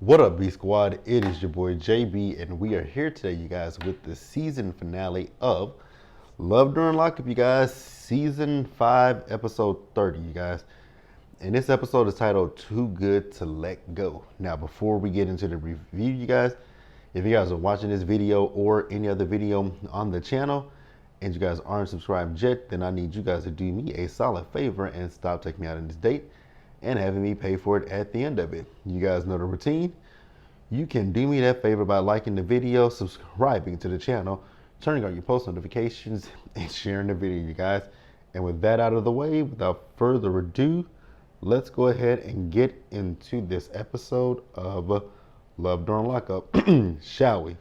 What up, B Squad? It is your boy JB, and we are here today, you guys, with the season finale of Love During Lockup, you guys. Season 5, episode 30, you guys. And this episode is titled Too Good to Let Go. Now, before we get into the review, you guys, if you guys are watching this video or any other video on the channel, and you guys aren't subscribed yet, then I need you guys to do me a solid favor and stop taking me out on this date and having me pay for it at the end of it. You guys know the routine. You can do me that favor by liking the video, subscribing to the channel, turning on your post notifications, and sharing the video, you guys. And with that out of the way, without further ado, let's go ahead and get into this episode of Love During Lockup, shall we?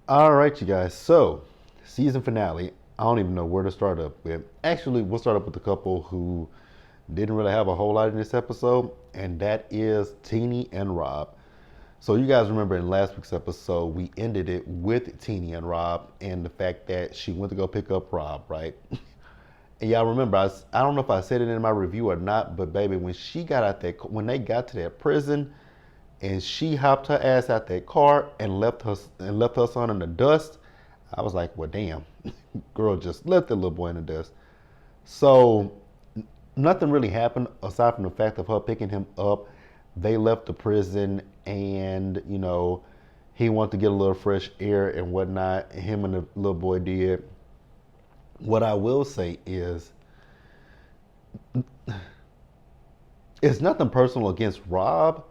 All right, you guys. So, season finale. I don't even know where to start up with. Actually, we'll start up with the couple who didn't really have a whole lot in this episode, and that is Teenie and Rob. So you guys remember in last week's episode, we ended it with Teenie and Rob and the fact that she went to go pick up Rob, right? And y'all remember, I don't know if I said it in my review or not, but baby, when she got out that, when they got to that prison, and she hopped her ass out that car and left her son in the dust, I was like, well, damn, girl just left the little boy in the dust. So nothing really happened aside from the fact of her picking him up. They left the prison, and he wanted to get a little fresh air and whatnot. Him and the little boy did. What I will say is, it's nothing personal against Rob.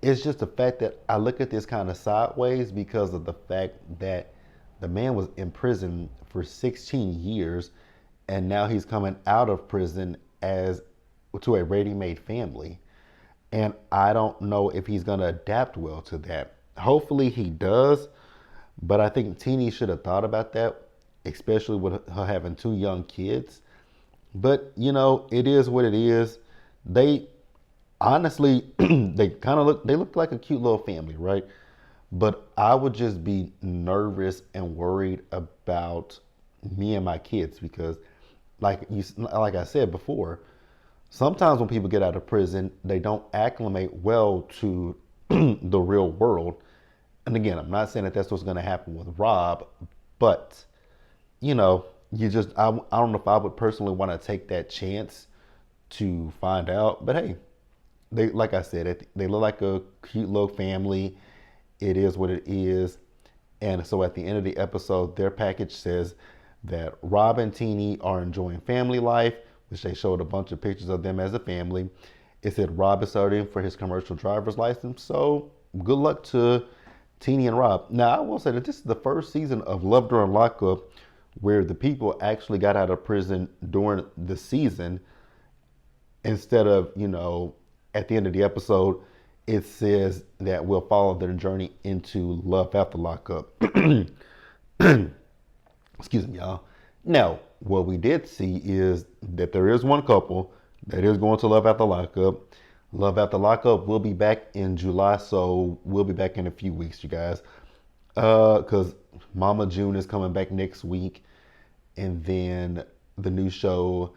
It's just the fact that I look at this kind of sideways because of the fact that the man was in prison for 16 years, and now he's coming out of prison as to a ready-made family. And I don't know if he's going to adapt well to that. Hopefully he does, but I think Teenie should have thought about that, especially with her having two young kids. But, it is what it is. They honestly, they look like a cute little family, right? But I would just be nervous and worried about me and my kids because, like I said before, sometimes when people get out of prison, they don't acclimate well to the real world. And again, I'm not saying that that's what's going to happen with Rob, but I don't know if I would personally want to take that chance to find out. But hey, they, like I said, they look like a cute little family. It is what it is. And so at the end of the episode, their package says that Rob and Teenie are enjoying family life, which they showed a bunch of pictures of them as a family. It said Rob is studying for his commercial driver's license. So good luck to Teenie and Rob. Now, I will say that this is the first season of Love During Lockup where the people actually got out of prison during the season instead of, at the end of the episode, it says that we'll follow their journey into love after lockup. Excuse me, y'all. Now, what we did see is that there is one couple that is going to Love After Lockup. Love After Lockup will be back in July, so we'll be back in a few weeks, you guys. Because Mama June is coming back next week, and then the new show,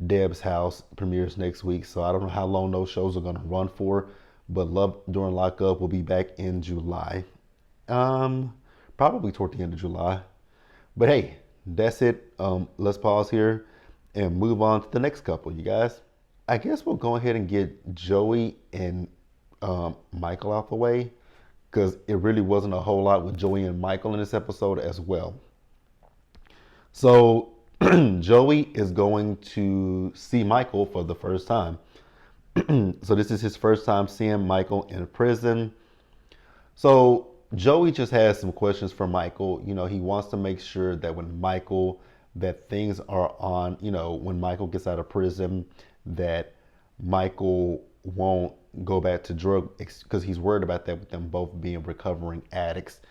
Deb's House, premieres next week. So I don't know how long those shows are going to run for, but Love During Lockup will be back in July. Probably toward the end of July. But hey, that's it. Let's pause here and move on to the next couple, you guys. I guess we'll go ahead and get Joey and Michael out the way because it really wasn't a whole lot with Joey and Michael in this episode as well. So Joey is going to see Michael for the first time. So this is his first time seeing Michael in prison. So Joey just has some questions for Michael. He wants to make sure that that things are on, when Michael gets out of prison, that Michael won't go back to because he's worried about that with them both being recovering addicts.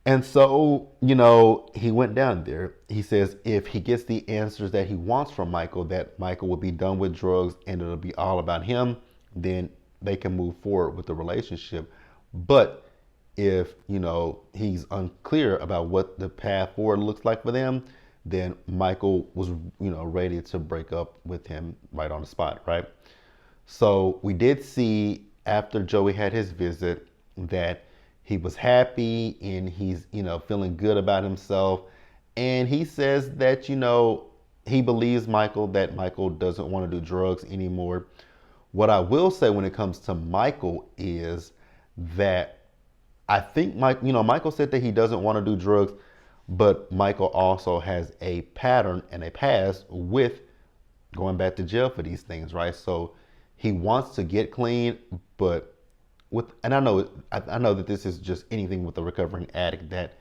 And so, he went down there. He says if he gets the answers that he wants from Michael, that Michael will be done with drugs and it'll be all about him, then they can move forward with the relationship. But if, he's unclear about what the path forward looks like for them, then Michael was, ready to break up with him right on the spot, right? So we did see after Joey had his visit that he was happy and he's, feeling good about himself. And he says that, he believes Michael, that Michael doesn't want to do drugs anymore. What I will say when it comes to Michael is that I think Michael said that he doesn't want to do drugs, but Michael also has a pattern and a past with going back to jail for these things, right? So he wants to get clean, but and I know that this is just anything with a recovering addict, that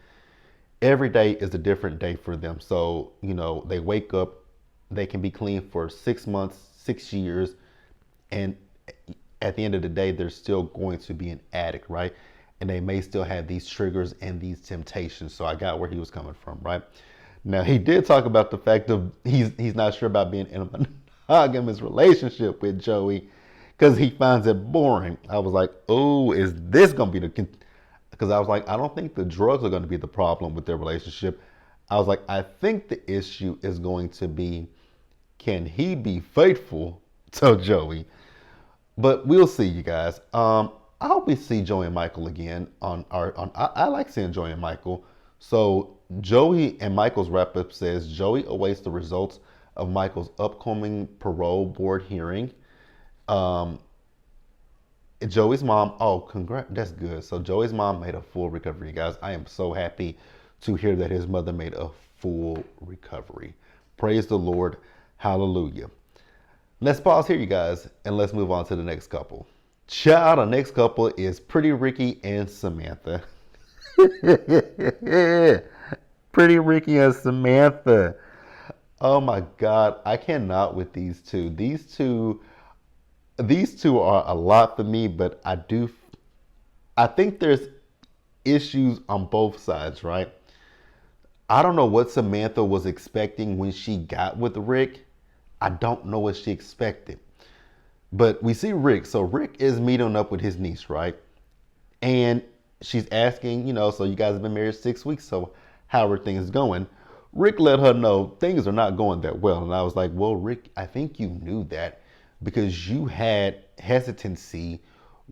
every day is a different day for them. So, they wake up, they can be clean for 6 months, 6 years, and at the end of the day, they're still going to be an addict, right? And they may still have these triggers and these temptations. So I got where he was coming from, right? Now, he did talk about the fact of he's not sure about being in a monogamous relationship with Joey because he finds it boring. I was like, oh, is this going to be because I was like, I don't think the drugs are going to be the problem with their relationship. I was like, I think the issue is going to be, can he be faithful to Joey? But we'll see, you guys. I hope we see Joey and Michael again I like seeing Joey and Michael. So Joey and Michael's wrap-up says Joey awaits the results of Michael's upcoming parole board hearing. Joey's mom, oh, congrats, that's good. So Joey's mom made a full recovery, guys. I am so happy to hear that his mother made a full recovery. Praise the Lord. Hallelujah. Let's pause here, you guys, and let's move on to the next couple. Child, the next couple is Pretty Ricky and Samantha. Pretty Ricky and Samantha. Oh my God, I cannot with these two. These two are a lot for me, but I think there's issues on both sides, right? I don't know what Samantha was expecting when she got with Rick. I don't know what she expected. But we see Rick. So Rick is meeting up with his niece, right? And she's asking, so you guys have been married 6 weeks, so how are things going? Rick let her know things are not going that well. And I was like, well, Rick, I think you knew that because you had hesitancy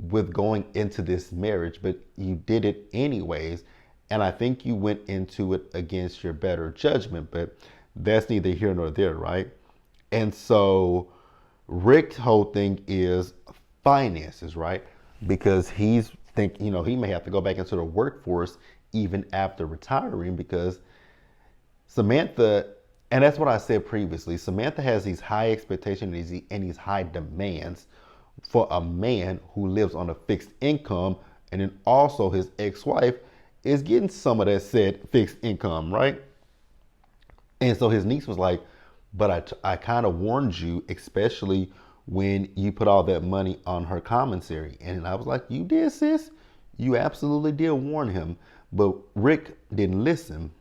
with going into this marriage, but you did it anyways. And I think you went into it against your better judgment, but that's neither here nor there, right? And so Rick's whole thing is finances, right? Because he's thinking, he may have to go back into the workforce even after retiring because Samantha, and that's what I said previously, Samantha has these high expectations and these high demands for a man who lives on a fixed income, and then also his ex-wife is getting some of that said fixed income, right? And so his niece was like, but I kind of warned you, especially when you put all that money on her commissary. And I was like, you did, sis? You absolutely did warn him. But Rick didn't listen.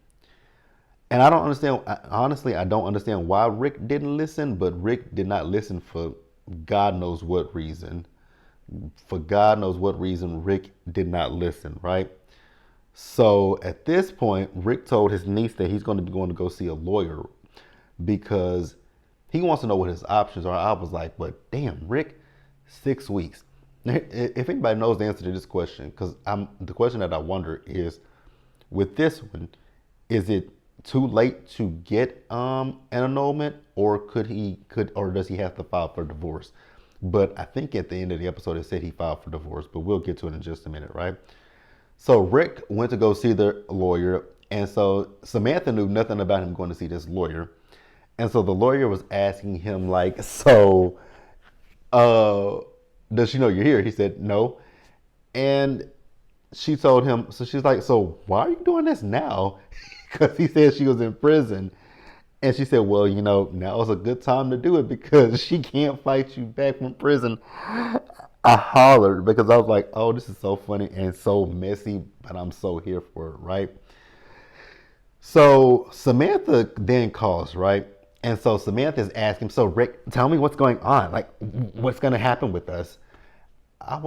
And I don't understand, honestly, I don't understand why Rick didn't listen, but Rick did not listen for God knows what reason. For God knows what reason, Rick did not listen, right? So at this point, Rick told his niece that he's going to be going to go see a lawyer because he wants to know what his options are. I was like, but damn, Rick, 6 weeks. If anybody knows the answer to this question, because the question that I wonder is, with this one, is it too late to get an annulment, or does he have to file for divorce? But I think at the end of the episode it said he filed for divorce, but we'll get to it in just a minute, right? So Rick went to go see the lawyer, and so Samantha knew nothing about him going to see this lawyer. And so the lawyer was asking him like, so does she know you're here? He said, no. And she told him, so she's like, so why are you doing this now? Because he said she was in prison. And she said, well, now is a good time to do it because she can't fight you back from prison. I hollered because I was like, oh, this is so funny and so messy, but I'm so here for it, right? So Samantha then calls, right? And so Samantha's asking, so Rick, tell me what's going on. Like, what's going to happen with us? I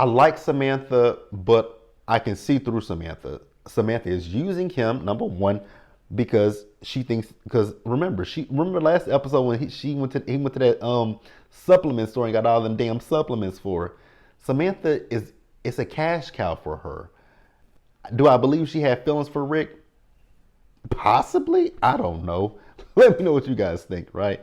like Samantha, but I can see through Samantha. Samantha is using him, number one, because she thinks, because remember last episode when he went to that supplement store and got all them damn supplements for her. Samantha is it's a cash cow for her. Do I believe she had feelings for Rick? Possibly. I don't know. Let me know what you guys think, right?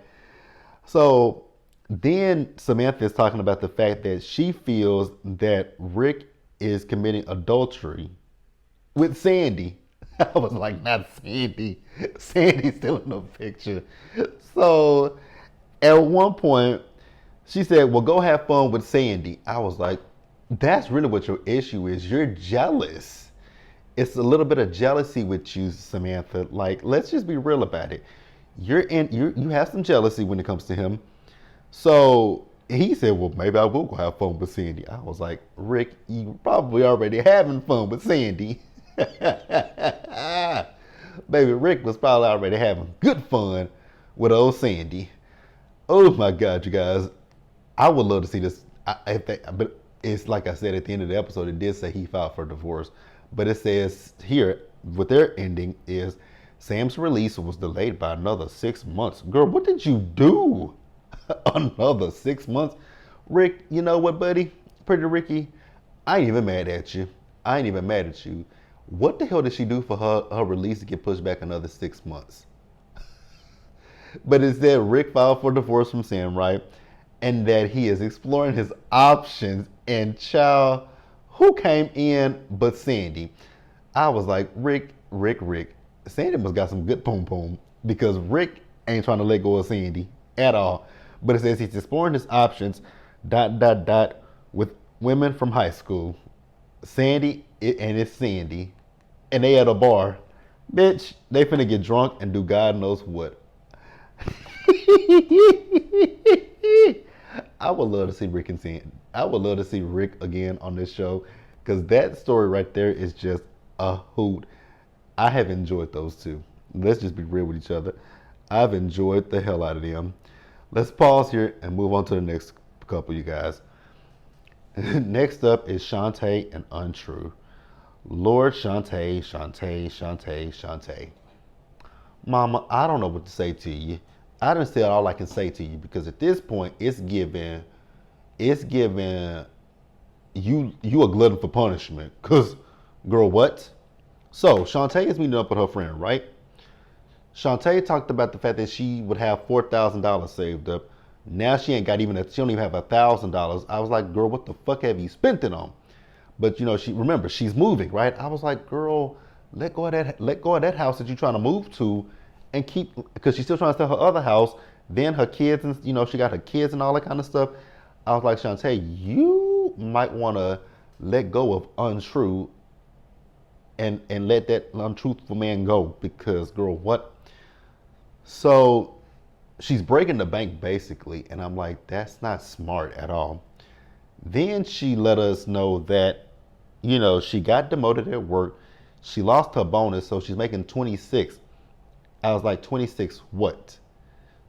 So then Samantha is talking about the fact that she feels that Rick is committing adultery with Sandy. I was like, not Sandy. Sandy's still in the picture. So at one point, she said, well, go have fun with Sandy. I was like, that's really what your issue is. You're jealous. It's a little bit of jealousy with you, Samantha. Like, let's just be real about it. You have some jealousy when it comes to him. So he said, well, maybe I will go have fun with Sandy. I was like, Rick, you probably already having fun with Sandy. Baby Rick was probably already having good fun with old Sandy. Oh my God, you guys. I would love to see this. But it's like I said at the end of the episode, it did say he filed for divorce. But it says here, what their ending is, Sam's release was delayed by another 6 months. Girl, what did you do? Another 6 months? Rick, you know what, buddy? Pretty Ricky, I ain't even mad at you. I ain't even mad at you. What the hell did she do for her release to get pushed back another 6 months? But it said Rick filed for divorce from Sam, right? And that he is exploring his options. And child, who came in but Sandy? I was like, Rick. Sandy must got some good poom poom because Rick ain't trying to let go of Sandy at all. But it says he's exploring his options, ... with women from high school. Sandy and it's Sandy. And they at a bar. Bitch, they finna get drunk and do God knows what. I would love to see Rick and Sandy. I would love to see Rick again on this show because that story right there is just a hoot. I have enjoyed those two. Let's just be real with each other. I've enjoyed the hell out of them. Let's pause here and move on to the next couple, you guys. Next up is Shantae and Untrue. Lord Shantae. Mama, I don't know what to say to you. I done said all I can say to you because at this point it's giving you a glutton for punishment. Cause girl, what? So Shantae is meeting up with her friend, right? Shantae talked about the fact that she would have $4,000 saved up. Now she ain't got she don't even have $1,000. I was like, girl, what the fuck have you spent it on? But she's moving, right? I was like, girl, let go of that house that you're trying to move to and keep, because she's still trying to sell her other house. Then her kids, and she got her kids and all that kind of stuff. I was like, Shantae, you might want to let go of Untrue and let that untruthful man go because, girl, what? So she's breaking the bank basically, and I'm like, that's not smart at all. Then she let us know that, she got demoted at work. She lost her bonus, so she's making 26. I was like, 26 what?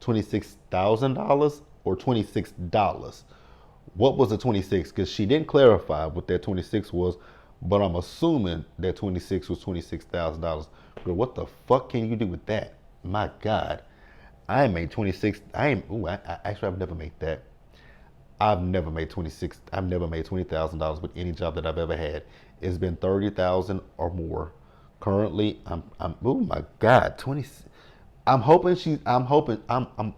$26,000 or $26? What was the 26? Because she didn't clarify what that 26 was, but I'm assuming that 26 was $26,000. Girl, what the fuck can you do with that? My God. I ain't made 26. Actually, I've never made that. I've never made 26. I've never made $20,000 with any job that I've ever had. It's been 30,000 or more. Currently, I'm oh my God, 20. I'm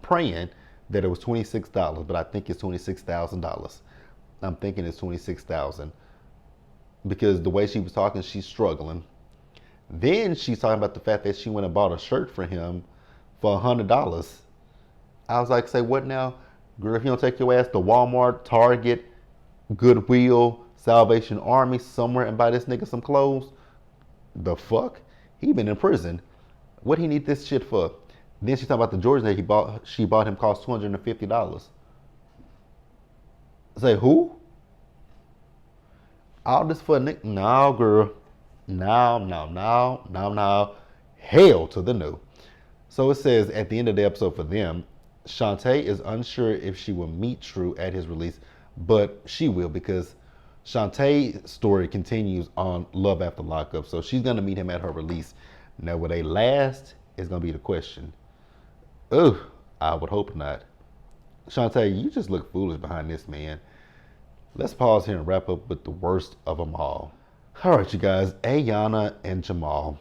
praying that it was $26, but I think it's $26,000. I'm thinking it's 26,000 because the way she was talking, she's struggling. Then she's talking about the fact that she went and bought a shirt for him for $100. I was like, say what now? Girl, if you don't take your ass to Walmart, Target, Goodwill, Salvation Army, somewhere and buy this nigga some clothes, the fuck? He been in prison. What he need this shit for? Then she's talking about the Jordans that she bought him cost $250. Say who? All this for a nigga? No, girl. No. Hell to the no. So it says at the end of the episode for them, Shantae is unsure if she will meet True at his release, but she will because Shantae's story continues on Love After Lockup. So she's going to meet him at her release. Now, will they last is going to be the question. Ugh, I would hope not. Shantae, you just look foolish behind this, man. Let's pause here and wrap up with the worst of them all. All right, you guys, Ayana and Jamal.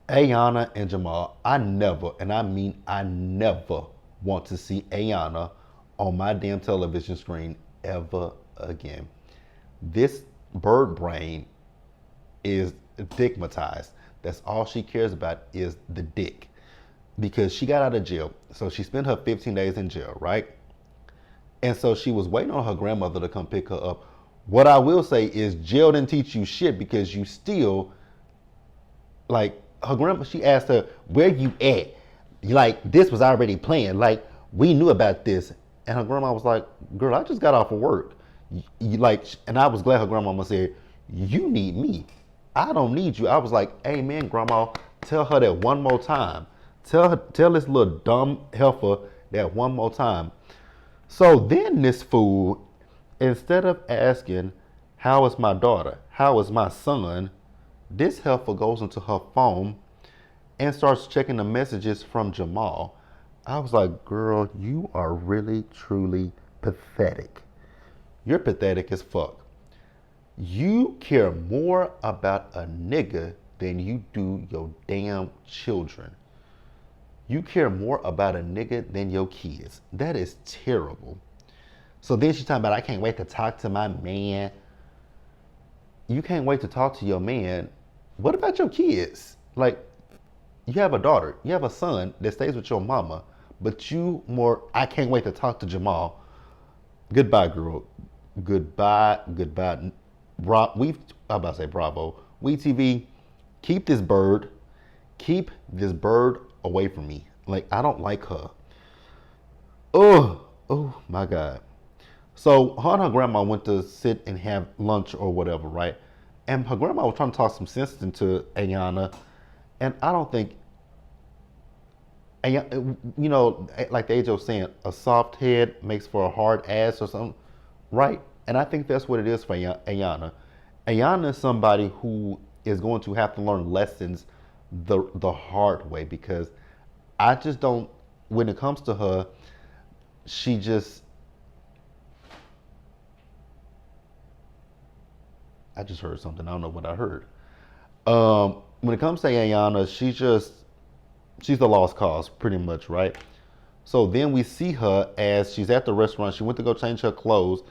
Ayana and Jamal, I never, and I mean I never want to see Ayana on my damn television screen ever again. This bird brain is stigmatized. That's all she cares about is the dick. Because she got out of jail. So she spent her 15 days in jail, right? And so she was waiting on her grandmother to come pick her up. What I will say is jail didn't teach you shit because you still, like, her grandma, she asked her, where you at? Like, this was already planned. Like, we knew about this. And her grandma was like, girl, I just got off of work. And I was glad her grandmama said, you need me. I don't need you. I was like, amen, grandma, tell her that one more time. Tell this little dumb heifer that one more time. So then this fool, instead of asking, how is my daughter? How is my son? This heifer goes into her phone and starts checking the messages from Jamal. I was like, girl, you are really, truly pathetic. You're pathetic as fuck. You care more about a nigga than you do your damn children. You care more about a nigga than your kids. That is terrible. So then she's talking about, I can't wait to talk to my man. You can't wait to talk to your man. What about your kids? Like, you have a daughter, you have a son that stays with your mama, but I can't wait to talk to Jamal. Goodbye, girl. Goodbye. I'm about to say Bravo. WeTV, keep this bird away from me. Like, I don't like her. Oh my God. So her and her grandma went to sit and have lunch or whatever, right? And her grandma was trying to talk some sense into Ayana. And I don't think, like the age of saying, a soft head makes for a hard ass or something, right? And I think that's what it is for Ayana. Ayana is somebody who is going to have to learn lessons the hard way, because I just don't, when it comes to her, I just heard something. I don't know what I heard. When it comes to Ayana, she's the lost cause, pretty much, right? So then we see her as she's at the restaurant. She went to go change her clothes,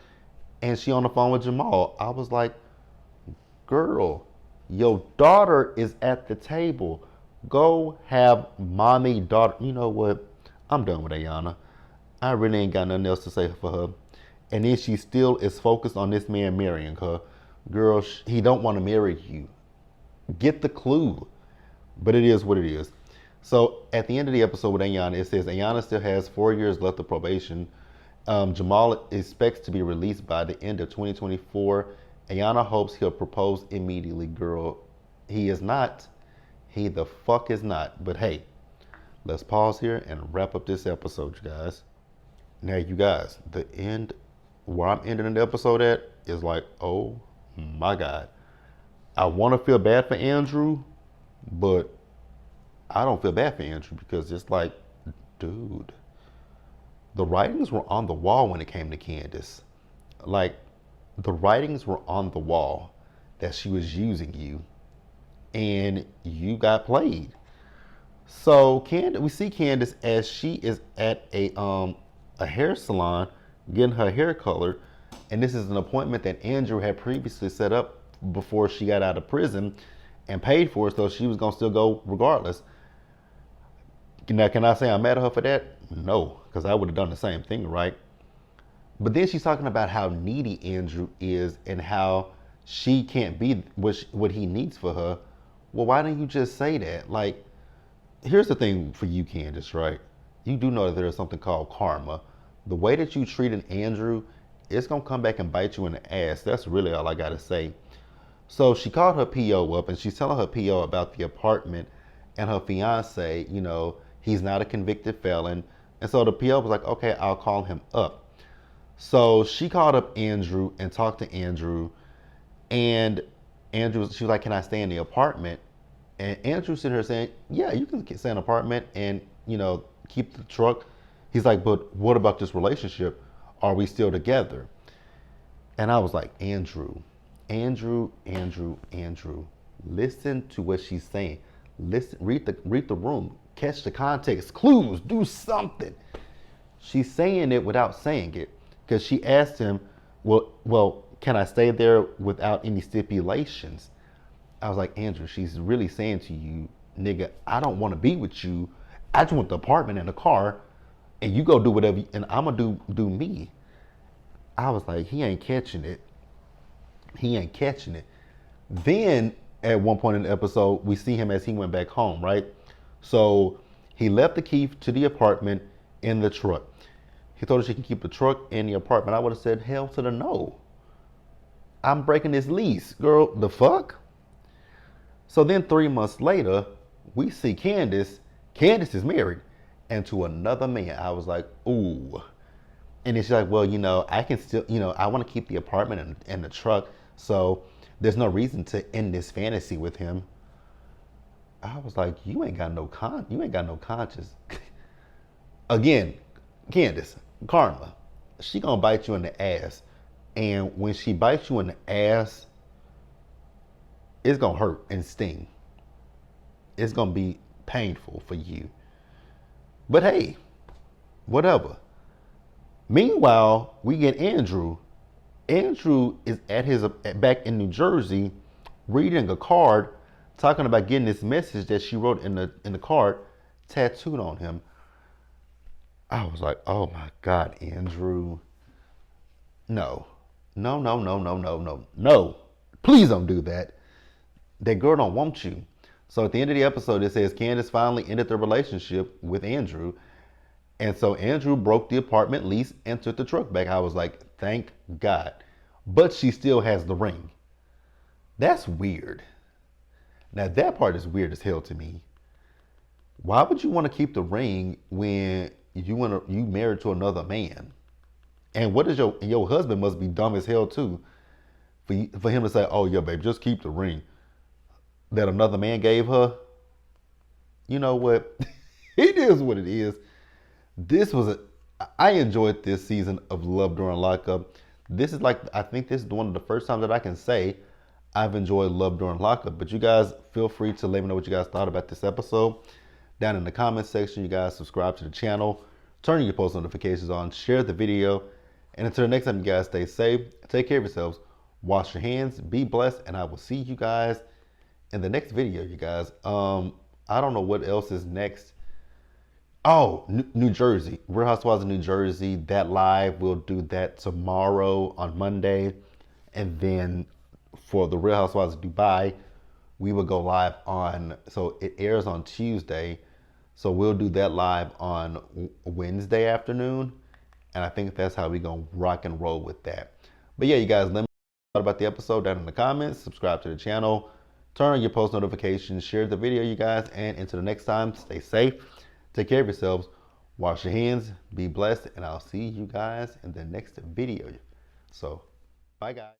and she on the phone with Jamal. I was like, girl, your daughter is at the table. Go have mommy, daughter. You know what? I'm done with Ayana. I really ain't got nothing else to say for her. And then she still is focused on this man marrying her. Girl, he don't want to marry you. Get the clue. But it is what it is. So at the end of the episode with Ayana, it says Ayana still has 4 years left of probation. Jamal expects to be released by the end of 2024. Ayana hopes he'll propose immediately. Girl, he is not. He the fuck is not. But hey, let's pause here and wrap up this episode, you guys. Now, you guys, the end, where I'm ending the episode at is like, oh my God. I want to feel bad for Andrew, but I don't feel bad for Andrew because it's like, dude, the writings were on the wall when it came to Candace. Like, the writings were on the wall that she was using you, and you got played. So we see Candace as she is at a hair salon getting her hair colored, and this is an appointment that Andrew had previously set up before she got out of prison and paid for it, so she was gonna still go regardless. Now, can I say I'm mad at her for that? No, because I would have done the same thing, right? But then she's talking about how needy Andrew is and how she can't be what he needs for her. Well, why didn't you just say that? Like, here's the thing for you, Candace, right? You do know that there is something called karma. The way that you treated Andrew, it's going to come back and bite you in the ass. That's really all I got to say. So she called her PO up, and she's telling her PO about the apartment and her fiance, he's not a convicted felon. And so the PO was like, okay, I'll call him up. So she called up Andrew and talked to Andrew. And she was like, can I stay in the apartment? And Andrew sitting here saying, yeah, you can stay in an apartment and, keep the truck. He's like, but what about this relationship? Are we still together? And I was like, Andrew, listen to what she's saying. Listen, read the room, catch the context, clues, do something. She's saying it without saying it because she asked him, well, can I stay there without any stipulations? I was like, Andrew, she's really saying to you, nigga, I don't want to be with you. I just want the apartment and the car, and you go do whatever, and I'm gonna do me. I was like, he ain't catching it. He ain't catching it. Then at one point in the episode, we see him as he went back home, right? So he left the key to the apartment in the truck. He told her she can keep the truck in the apartment. I would have said, hell to the no. I'm breaking this lease, girl. The fuck? So then 3 months later, we see Candace. Candace is married and to another man. I was like, ooh. And then she's like, well, I can still, I want to keep the apartment and the truck. So there's no reason to end this fantasy with him. I was like, you ain't got no conscience. Again, Candace, karma. She gonna bite you in the ass. And when she bites you in the ass, it's gonna hurt and sting. It's gonna be painful for you. But hey, whatever. Meanwhile, we get Andrew. Andrew is at his back in New Jersey, reading a card, talking about getting this message that she wrote in the card tattooed on him. I was like, oh my God, Andrew. No. No. Please don't do that. That girl don't want you. So at the end of the episode, it says Candace finally ended the relationship with Andrew. And so Andrew broke the apartment lease and took the truck back. I was like, thank God. But she still has the ring. That's weird. Now that part is weird as hell to me. Why would you want to keep the ring when you married to another man? And what is your husband must be dumb as hell too, for him to say, oh yeah, babe, just keep the ring that another man gave her. You know what? It is what it is. I enjoyed this season of Love During Lockup. I think this is one of the first times that I can say I've enjoyed Love During Lockup. But you guys feel free to let me know what you guys thought about this episode down in the comment section. You guys subscribe to the channel, turn your post notifications on, share the video. And until the next time, you guys stay safe, take care of yourselves, wash your hands, be blessed, and I will see you guys in the next video, you guys. I don't know what else is next. Oh, New Jersey, Real Housewives of New Jersey, that live, we'll do that tomorrow on Monday. And then for the Real Housewives of Dubai, we will go live so it airs on Tuesday. So we'll do that live on Wednesday afternoon. And I think that's how we're going to rock and roll with that. But yeah, you guys, let me know about the episode down in the comments. Subscribe to the channel. Turn on your post notifications. Share the video, you guys. And until the next time, stay safe. Take care of yourselves. Wash your hands. Be blessed. And I'll see you guys in the next video. So, bye, guys.